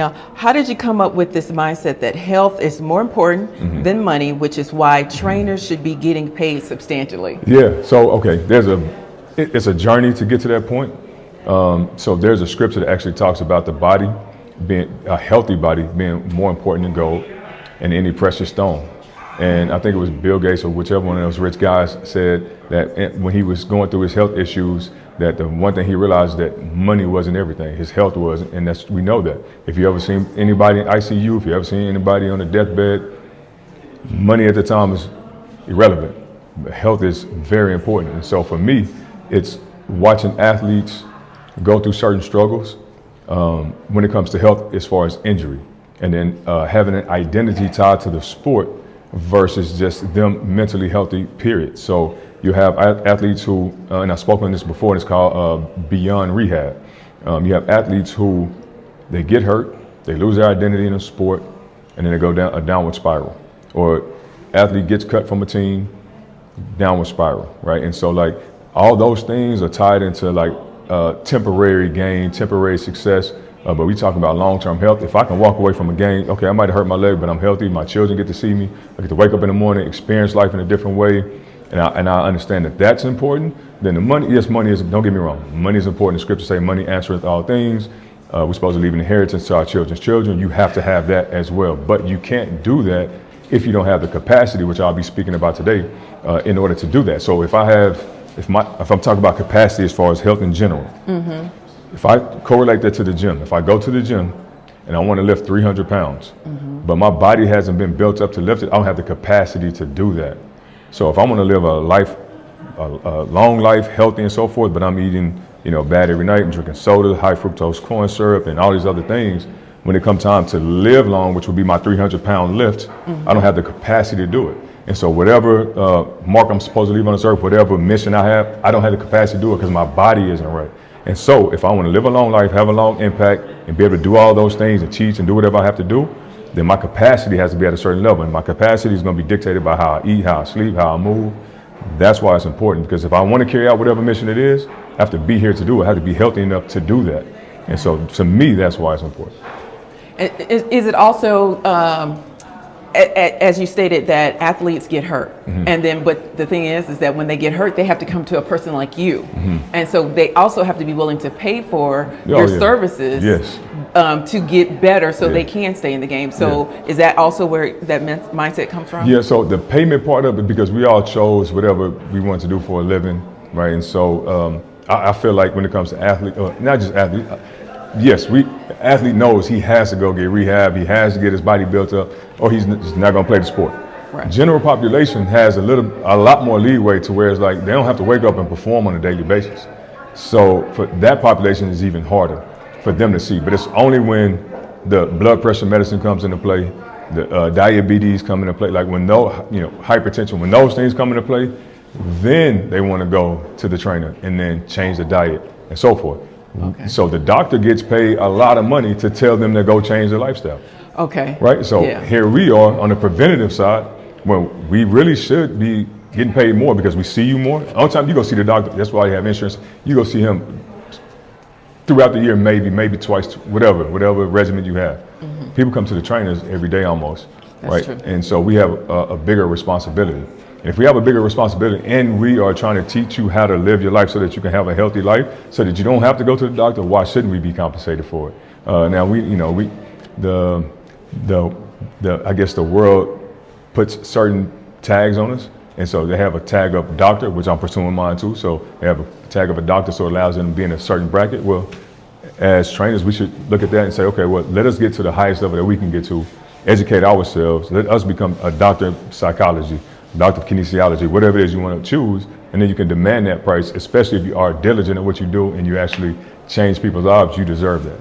Now, how did you come up with this mindset that health is more important than money, which is why trainers should be getting paid substantially? Yeah, so, okay, it's a journey to get to that point. So there's a scripture that actually talks about the body being, a healthy body being more important than gold and any precious stone. And I think it was Bill Gates or whichever one of those rich guys said that when he was going through his health issues, that the one thing he realized that money wasn't everything, his health wasn't, and we know that. If you ever seen anybody in ICU, if you ever seen anybody on a deathbed, money at the time is irrelevant. Health is very important. And so for me, it's watching athletes go through certain struggles when it comes to health as far as injury, and then having an identity tied to the sport versus just them mentally healthy, period. So you have athletes who, and I've spoken on this before, and it's called beyond rehab. You have athletes who, they get hurt, they lose their identity in a sport, and then they go down a downward spiral. Or athlete gets cut from a team, downward spiral, right? And so like all those things are tied into like temporary gain, temporary success, but we talk about long-term health. If I can walk away from a game, okay, I might have hurt my leg, but I'm healthy, my children get to see me, I get to wake up in the morning, experience life in a different way, and I understand that that's important. Then the money, yes, money is, don't get me wrong, money is important. The scriptures say money answereth all things. We're supposed to leave an inheritance to our children's children. You have to have that as well, but you can't do that if you don't have the capacity, which I'll be speaking about today, in order to do that. So if I'm talking about capacity as far as health in general, if I correlate that to the gym, if I go to the gym and I want to lift 300 pounds, but my body hasn't been built up to lift it, I don't have the capacity to do that. So if I want to live a long life, healthy and so forth, but I'm eating, bad every night and drinking soda, high fructose corn syrup and all these other things, when it comes time to live long, which would be my 300-pound lift, I don't have the capacity to do it. And so whatever mark I'm supposed to leave on this earth, whatever mission I have, I don't have the capacity to do it because my body isn't right. And so if I want to live a long life, have a long impact, and be able to do all those things and teach and do whatever I have to do, then my capacity has to be at a certain level. And my capacity is going to be dictated by how I eat, how I sleep, how I move. That's why it's important, because if I want to carry out whatever mission it is, I have to be here to do it. I have to be healthy enough to do that. And so to me, that's why it's important. Is it also, as you stated, that athletes get hurt, and then, but the thing is that when they get hurt, they have to come to a person like you, and so they also have to be willing to pay for your services, to get better, so they can stay in the game. So is that also where that mindset comes from? Yeah. So the payment part of it, because we all chose whatever we want to do for a living, right? And so I feel like when it comes to athlete, not just athlete. Yes, athlete knows he has to go get rehab, he has to get his body built up, or he's just not going to play the sport. Right. General population has a lot more leeway to where it's like they don't have to wake up and perform on a daily basis. So for that population, it's even harder for them to see. But it's only when the blood pressure medicine comes into play, the diabetes come into play, like when hypertension, when those things come into play, then they want to go to the trainer and then change the diet and so forth. Okay. So the doctor gets paid a lot of money to tell them to go change their lifestyle. Okay. Right? So here we are on the preventative side, where we really should be getting paid more because we see you more. All the time you go see the doctor, that's why you have insurance. You go see him throughout the year, maybe twice, whatever regimen you have. People come to the trainers every day almost. That's right? True. And so we have a bigger responsibility. And if we have a bigger responsibility and we are trying to teach you how to live your life so that you can have a healthy life, so that you don't have to go to the doctor, why shouldn't we be compensated for it? Now I guess the world puts certain tags on us. And so they have a tag of doctor, which I'm pursuing mine too. So they have a tag of a doctor, so it allows them to be in a certain bracket. Well, as trainers, we should look at that and say, okay, well, let us get to the highest level that we can get to, educate ourselves, let us become a doctor of psychology, doctor of kinesiology, whatever it is you want to choose, and then you can demand that price, especially if you are diligent at what you do and you actually change people's lives. You deserve that.